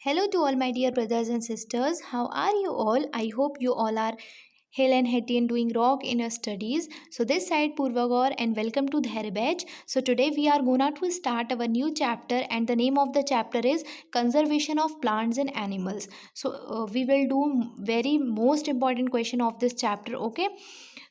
Hello to all my dear brothers and sisters. How are you all? I hope you all are hale and healthy and doing rock in your studies. So this side Purvagor and welcome to Dhair Batch. So today we are gonna to start our new chapter and the name of the chapter is Conservation of Plants and Animals. So we will do very most important question of this chapter. Okay.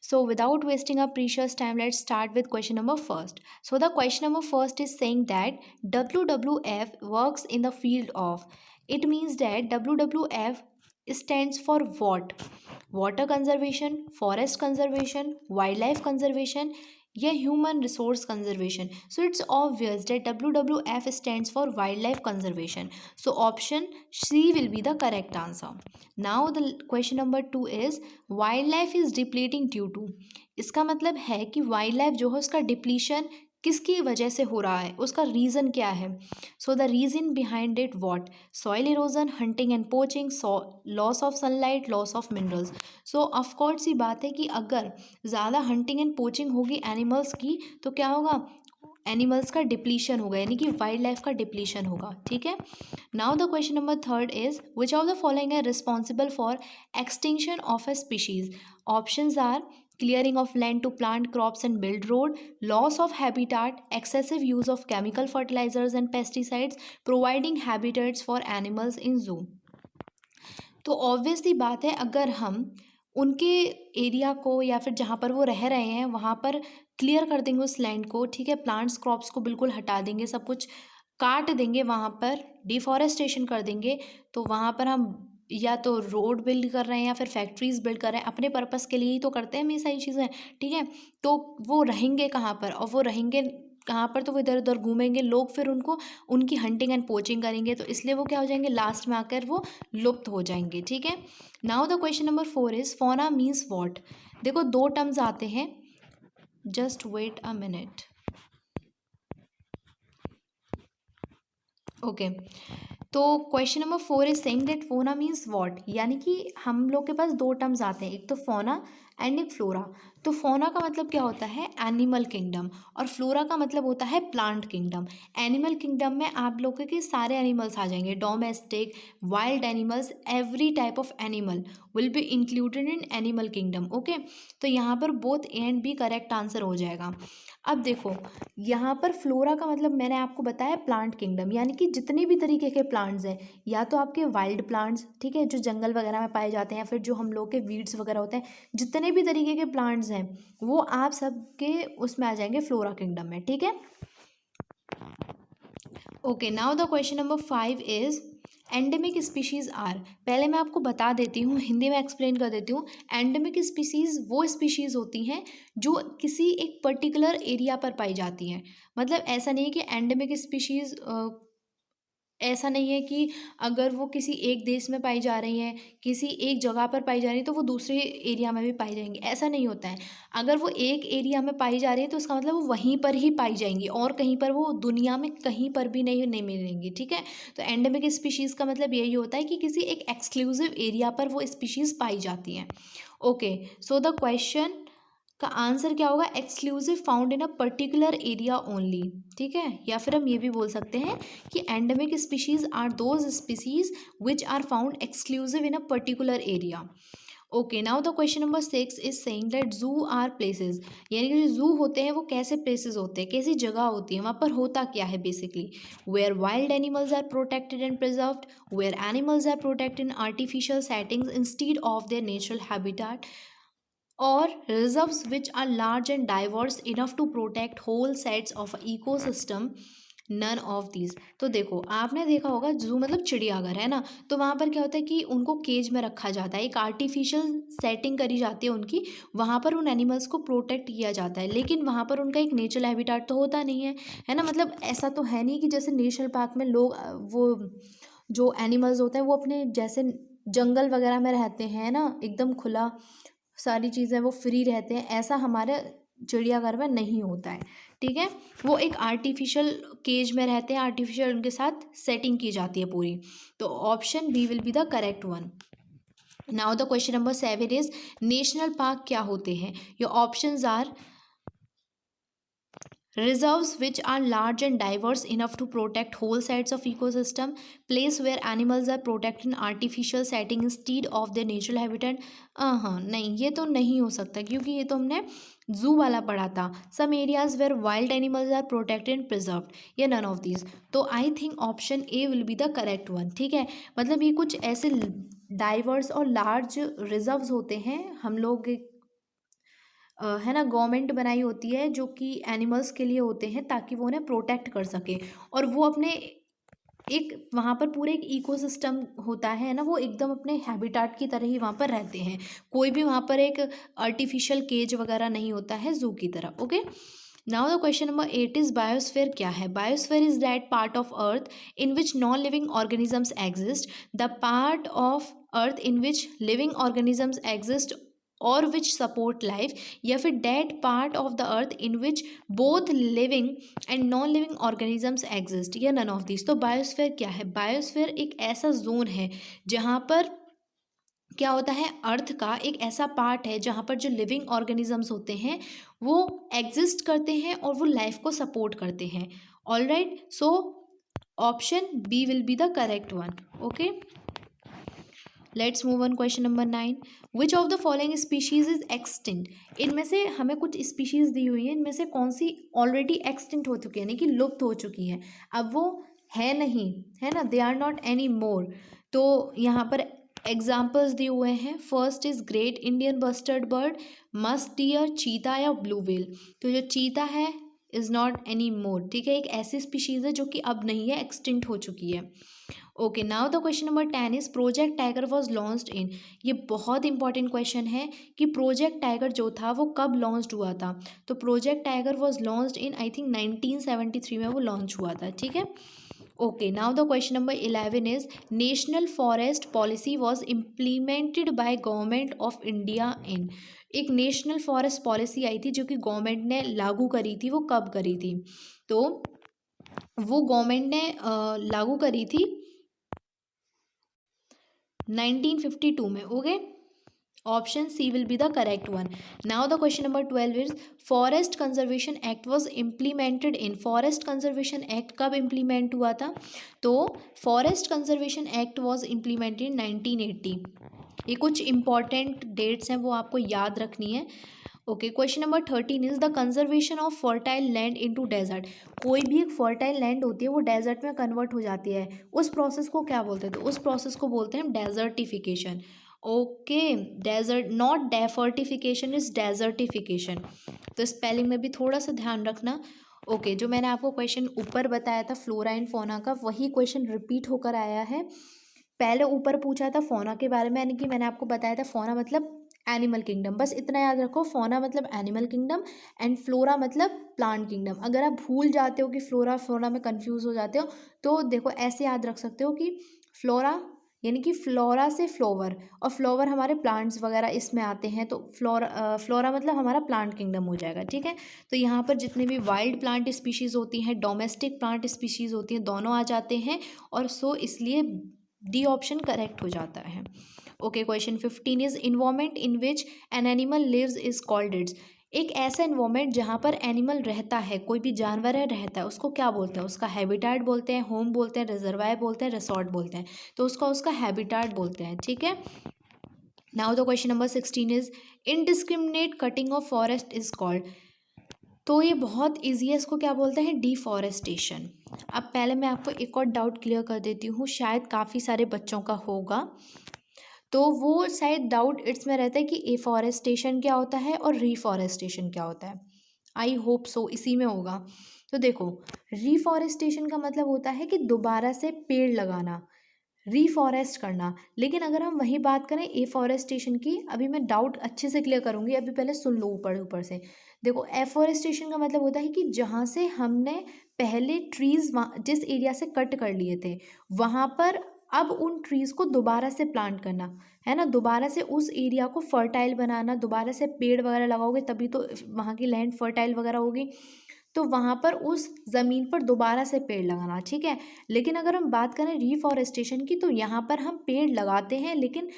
So without wasting our precious time, let's start with question number first. So the question number first is saying that WWF works in the field of. It means that WWF stands for what? Water conservation, forest conservation, wildlife conservation, या human resource conservation. So it's obvious that WWF stands for wildlife conservation. So option C will be the correct answer. Now the question number 2 is wildlife is depleting due to. इसका मतलब है कि wildlife जो है उसका depletion किसकी वजह से हो रहा है, उसका रीज़न क्या है. So the reason behind it what? Soil erosion, hunting and poaching, loss of sunlight, loss of minerals. So of course सी बात है कि अगर ज़्यादा हंटिंग एंड पोचिंग होगी एनिमल्स की तो क्या होगा? एनिमल्स का डिप्लीशन होगा, यानी कि वाइल्ड लाइफ का डिप्लीशन होगा. ठीक है. Now the question number third is which of the following are responsible for extinction of a species. Options are clearing of land to plant crops and build road, loss of habitat, excessive use of chemical fertilizers and pesticides, providing habitats for animals in zoo. तो obviously बात है, अगर हम उनके area को या फिर जहाँ पर वो रह रहे हैं वहाँ पर क्लियर कर देंगे उस लैंड को, ठीक है, प्लांट्स क्रॉप्स को बिल्कुल हटा देंगे, सब कुछ काट देंगे, वहाँ पर डिफॉरेस्टेशन कर देंगे, तो वहाँ पर हम या तो रोड बिल्ड कर रहे हैं या फिर फैक्ट्रीज बिल्ड कर रहे हैं, अपने पर्पस के लिए ही तो करते हैं हम ये सारी चीज़ें. ठीक है. तो वो रहेंगे कहाँ पर, और वो रहेंगे कहाँ पर, तो वो इधर उधर घूमेंगे, लोग फिर उनको उनकी हंटिंग एंड पोचिंग करेंगे, तो इसलिए वो क्या हो जाएंगे, लास्ट में आकर वो लुप्त हो जाएंगे. ठीक है. Now the question number 4 is fauna means what. देखो दो टर्म्स आते हैं, just wait a minute. Okay. तो question number 4 is saying that fauna means what, यानी कि हम लोग के पास दो टर्म्स आते हैं, एक तो फोना एंड एक फ्लोरा. तो फोना का मतलब क्या होता है, एनिमल किंगडम, और फ्लोरा का मतलब होता है प्लांट किंगडम. एनिमल किंगडम में आप लोगों के सारे एनिमल्स आ जाएंगे, domestic, wild animals, every type of animal will be included in animal kingdom. Okay. तो यहाँ पर both A and B correct answer हो जाएगा. अब देखो यहाँ पर फ्लोरा का मतलब मैंने आपको बताया प्लांट किंगडम, यानी कि जितने भी तरीके के प्लांट्स हैं, या तो आपके वाइल्ड प्लांट्स, ठीक है, जो जंगल वगैरह में पाए जाते हैं, या फिर जो हम लोग के वीड्स वगैरह होते हैं, जितने भी तरीके के प्लांट्स हैं वो आप सबके उसमें आ जाएंगे फ्लोरा किंगडम में. ठीक है. Okay. Now the question number 5 is endemic species are. पहले मैं आपको बता देती हूँ, हिंदी में एक्सप्लेन कर देती हूँ. एंडेमिक स्पीशीज़ वो स्पीशीज़ होती हैं जो किसी एक पर्टिकुलर एरिया पर पाई जाती हैं. मतलब ऐसा नहीं है कि एंडेमिक स्पीशीज़, ऐसा नहीं है कि अगर वो किसी एक देश में पाई जा रही हैं, किसी एक जगह पर पाई जा रही है, तो वो दूसरे एरिया में भी पाई जाएंगी, ऐसा नहीं होता है. अगर वो एक एरिया में पाई जा रही है तो उसका मतलब वो वहीं पर ही पाई जाएंगी, और कहीं पर वो दुनिया में कहीं पर भी नहीं मिलेंगी. ठीक है. तो एंडेमिक स्पीशीज़ का मतलब यही होता है कि किसी एक एक्सक्लूसिव एरिया पर वो स्पीशीज़ पाई जाती हैं. ओके. सो द क्वेश्चन का आंसर क्या होगा, exclusive found in a particular area only. ठीक है. या फिर हम ये भी बोल सकते हैं कि endemic species are those species which are found exclusive in a particular area. Okay. Now the question number 6 is saying that zoo are places, यानी कि जो जू होते हैं वो कैसे प्लेसेस होते हैं, कैसी जगह होती है, वहाँ पर होता क्या है basically. Where wild animals are protected and preserved, where animals are protected in artificial settings instead of their natural habitat, or reserves which are large and diverse enough to protect whole sets of an ecosystem. None of these. तो देखो आपने देखा होगा जू मतलब चिड़ियाघर है ना, तो वहाँ पर क्या होता है कि उनको केज में रखा जाता है, एक आर्टिफिशियल सेटिंग करी जाती है उनकी, वहाँ पर उन एनिमल्स को प्रोटेक्ट किया जाता है, लेकिन वहाँ पर उनका एक नेचुरल हैबिटेट तो होता नहीं है ना. मतलब ऐसा तो है नहीं कि जैसे नेशनल पार्क में लोग वो जो एनिमल्स होते हैं वो अपने जैसे जंगल वगैरह में रहते हैं ना, एकदम खुला सारी चीज़ें वो फ्री रहते हैं, ऐसा हमारे चिड़ियाघर में नहीं होता है. ठीक है. वो एक आर्टिफिशियल केज में रहते हैं, आर्टिफिशियल उनके साथ सेटिंग की जाती है पूरी. तो option B will be the correct one. Now the question number 7 is national park क्या होते हैं. Your options are reserves which are large and diverse enough to protect whole sets of ecosystem, place where animals are protected in artificial setting instead of their natural habitat। हाँ नहीं, ये तो नहीं हो सकता क्योंकि ये तो हमने जू वाला पढ़ा था। Some areas where wild animals are protected and preserved, ये नन ऑफ दीज। तो I think option A will be the correct one. ठीक है, मतलब ये कुछ ऐसे डाइवर्स और लार्ज रिजर्व्स होते हैं, हम लोग है ना, गवर्नमेंट बनाई होती है जो कि एनिमल्स के लिए होते हैं ताकि वो उन्हें प्रोटेक्ट कर सके, और वो अपने एक वहाँ पर पूरे एक इकोसिस्टम होता है ना, वो एकदम अपने हैबिटाट की तरह ही वहाँ पर रहते हैं। कोई भी वहाँ पर एक आर्टिफिशियल केज वगैरह नहीं होता है जू की तरह। Okay, now the question number 8 is biosphere क्या है। Biosphere is that part of earth in which non living organisms exist, the part of earth in which living organisms exist और which support life, या फिर that part of the earth in which both living and non living organisms exist, या none of this. तो biosphere क्या है। Biosphere एक ऐसा zone है जहाँ पर क्या होता है, अर्थ का एक ऐसा पार्ट है जहाँ पर जो लिविंग ऑर्गेनिजम्स होते हैं वो एग्जिस्ट करते हैं और वो लाइफ को सपोर्ट करते हैं। All right, so option B will be the correct one. Okay, let's move on question number 9। Which of the following species is extinct. इनमें से हमें कुछ स्पीशीज दी हुई है, इनमें से कौन सी ऑलरेडी एक्सटिंक्ट हो चुकी है, यानी कि लुप्त हो चुकी है, अब वो है नहीं, है ना, they are not any more. तो यहाँ पर एग्जाम्पल्स दिए हुए हैं। First is great Indian bustard bird, musk deer, cheetah या ब्लू व्हेल। तो जो चीता है इज़ नॉट एनी मोर। ठीक है, एक ऐसी स्पीशीज़ है जो कि अब नहीं है, एक्सटिंक्ट हो चुकी है। Okay, now the question number 10 is project tiger was launched in. ये बहुत इंपॉर्टेंट क्वेश्चन है कि प्रोजेक्ट टाइगर जो था वो कब लॉन्च हुआ था। तो project tiger was launched in I think 1973 में वो लॉन्च हुआ था। ठीक है, okay, now the question number 11 is national forest policy was implemented by government of India in. एक नेशनल फॉरेस्ट पॉलिसी आई थी जो कि गवर्नमेंट ने लागू करी थी, वो कब करी थी। तो वो गवर्नमेंट ने लागू करी थी 1952 में। Okay, option C will be the correct one. Now the question number 12 is forest conservation act was implemented in. Forest conservation act कब इम्प्लीमेंट हुआ था। तो forest conservation act was implemented in 1980। ये कुछ इंपॉर्टेंट डेट्स हैं, वो आपको याद रखनी है। Okay, question number 13 is the conservation of fertile land into desert. कोई भी एक फर्टाइल लैंड होती है वो डेजर्ट में कन्वर्ट हो जाती है, उस प्रोसेस को क्या बोलते हैं। तो उस प्रोसेस को बोलते हैं desertification. Okay, desert not defertification, is desertification. तो स्पेलिंग में भी थोड़ा सा ध्यान रखना। ओके, जो मैंने आपको क्वेश्चन ऊपर बताया था फ्लोरा एंड फौना का, वही क्वेश्चन रिपीट होकर आया है। पहले ऊपर पूछा था फौना के बारे में, यानी कि मैंने आपको बताया था फौना मतलब एनिमल किंगडम, बस इतना याद रखो। फौना मतलब एनिमल किंगडम एंड फ्लोरा मतलब प्लांट किंगडम। अगर आप भूल जाते हो कि फ्लोरा फ्लोरा में कंफ्यूज हो जाते हो तो देखो ऐसे याद रख सकते हो कि फ्लोरा यानी कि फ्लोरा से फ्लोवर, और फ्लोवर हमारे प्लांट्स वगैरह इसमें आते हैं, तो फ्लोरा मतलब हमारा प्लांट किंगडम हो जाएगा। ठीक है, तो यहाँ पर जितने भी वाइल्ड प्लांट स्पीशीज़ होती हैं, डोमेस्टिक प्लांट स्पीशीज़ होती हैं, दोनों आ जाते हैं, और सो इसलिए डी ऑप्शन करेक्ट हो जाता है। Okay, question 15 is environment in which an animal lives is called its. एक ऐसा इन्वायरमेंट जहाँ पर एनिमल रहता है, कोई भी जानवर है रहता है, उसको क्या बोलते हैं। उसका हैबिटाट बोलते हैं, होम बोलते हैं, रिजर्वायर बोलते हैं, रिसोर्ट बोलते हैं। तो उसका हैबिटाट बोलते हैं। ठीक है, now the question number 16 is indiscriminate cutting of forest is called. तो ये बहुत ईजी है, इसको क्या बोलते हैं, डिफॉरेस्टेशन। अब पहले मैं आपको एक और डाउट क्लियर कर देती हूँ, शायद काफ़ी सारे बच्चों का होगा, तो वो शायद डाउट इट्स में रहता है कि एफॉरेस्टेशन क्या होता है और रीफॉरेस्टेशन क्या होता है। आई होप सो इसी में होगा। तो देखो, रीफॉरेस्टेशन का मतलब होता है कि दोबारा से पेड़ लगाना, रीफॉरेस्ट करना। लेकिन अगर हम वही बात करें एफॉरेस्टेशन की, अभी मैं डाउट अच्छे से क्लियर करूँगी, अभी पहले सुन लो ऊपर ऊपर से। देखो, एफॉरेस्टेशन का मतलब होता है कि जहाँ से हमने पहले ट्रीज़ जिस एरिया से कट कर लिए थे, वहाँ पर अब उन ट्रीज़ को दोबारा से प्लांट करना, है ना, दोबारा से उस एरिया को फर्टाइल बनाना, दोबारा से पेड़ वगैरह लगाओगे तभी तो वहाँ की लैंड फर्टाइल वगैरह होगी। तो वहाँ पर उस ज़मीन पर दोबारा से पेड़ लगाना। ठीक है, लेकिन अगर हम बात करें रीफॉरेस्टेशन की, तो यहाँ पर हम पेड़ लगाते हैं, लेकिन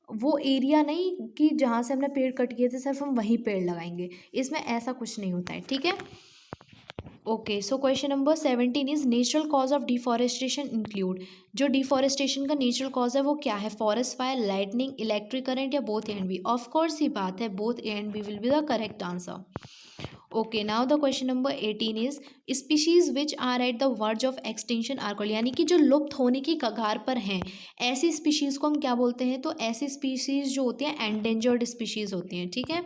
वो एरिया नहीं कि जहाँ से हमने पेड़ कट किए थे सिर्फ हम वहीं पेड़ लगाएंगे, इसमें ऐसा कुछ नहीं होता है। ठीक है, okay, so question number 17 is natural cause of deforestation include. जो डिफॉरेस्टेशन का नेचुरल कॉज है वो क्या है? Forest fire, lightning, electric current या both A and B? Of course ही बात है, both A and B will be the correct answer. Okay, now the question number 18 is species which are at the verge of extinction are called, यानी कि जो लुप्त होने की कगार पर हैं ऐसी स्पीशीज को हम क्या बोलते हैं? तो ऐसी स्पीशीज जो होती हैं एंडेंजर्ड स्पीशीज होती हैं, ठीक है।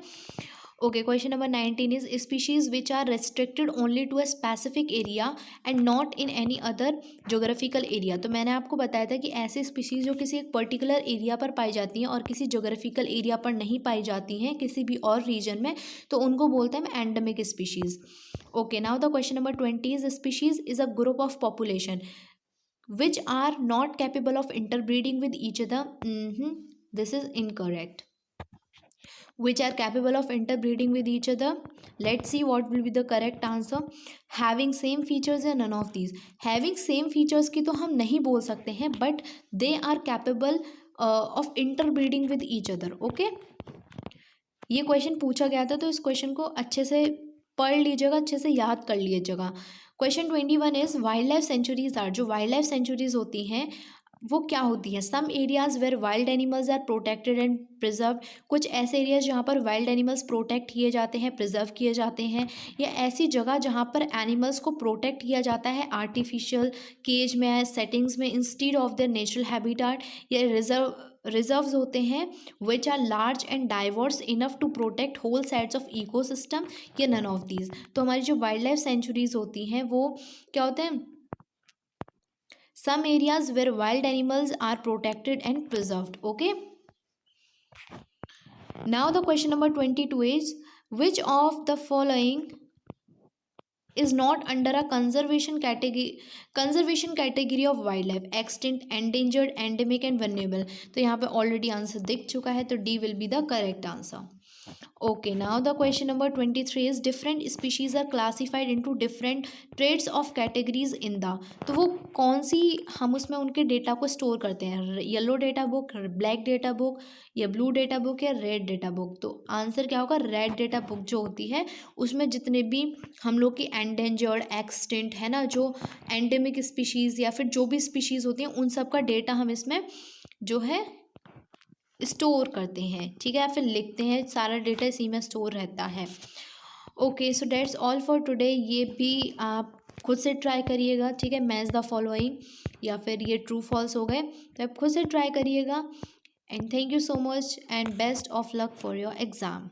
Okay, question number 19 is species which are restricted only to a specific area and not in any other geographical area. तो मैंने आपको बताया था कि ऐसी स्पीशीज जो किसी एक पर्टिकुलर एरिया पर पाई जाती हैं और किसी जोग्राफिकल एरिया पर नहीं पाई जाती हैं किसी भी और रीजन में, तो उनको बोलते हैं endemic species. Okay, now the question number 20 is species is a group of population which are not capable of interbreeding with each other. This is incorrect. Which are capable of interbreeding with each other? Let's see what will be the correct answer. Having same features या none of these? Having same features की तो हम नहीं बोल सकते हैं, but they are capable of interbreeding with each other. Okay, ये question पूछा गया था तो इस क्वेश्चन को अच्छे से पढ़ लीजिएगा, अच्छे से याद कर लीजिएगा। Question 21 is wild life sanctuaries are. जो वाइल्ड लाइफ सेंचुरीज होती हैं वो क्या होती हैं? Some areas where wild animals are protected and preserve. कुछ ऐसे एरियाज जहाँ पर वाइल्ड एनिमल्स प्रोटेक्ट किए जाते हैं, प्रिजर्व किए जाते हैं, या ऐसी जगह जहाँ पर एनिमल्स को प्रोटेक्ट किया जाता है आर्टिफिशियल केज में, सेटिंग्स में, instead of their natural habitat, या रिजर्व्स होते हैं which are large and diverse enough to protect whole sides of ecosystem, या नन ऑफ दीज। तो हमारी जो वाइल्ड लाइफ सेंचुरीज होती हैं वो क्या होते हैं? Some areas where wild animals are protected and preserved. Okay. Now the question number 22 is which of the following is not under a conservation category of wildlife? Extinct, endangered, endemic and vulnerable. तो यहाँ पे already answer दिख चुका है, तो D will be the correct answer. Okay, now the question number 23 is different species are classified into different traits of categories in the। तो वो कौन सी हम उसमें उनके डेटा को स्टोर करते हैं? Yellow data book, black data book, या ब्लू डेटा बुक, या रेड डेटा बुक? तो आंसर क्या होगा? रेड डेटा बुक जो होती है उसमें जितने भी हम लोग की एंडेंजर्ड, एक्सटिंक्ट है ना, जो एंडेमिक स्पीशीज़ या फिर जो भी स्पीशीज़ होती हैं उन सब का डेटा हम इसमें जो है स्टोर करते हैं, ठीक है, या फिर लिखते हैं। सारा डेटा इसी में स्टोर रहता है। Okay, so that's all for today. ये भी आप खुद से ट्राई करिएगा, ठीक है। मैच द फॉलोइंग या फिर ये ट्रू फॉल्स हो गए, तो आप खुद से ट्राई करिएगा। And thank you so much and best of luck for your exam.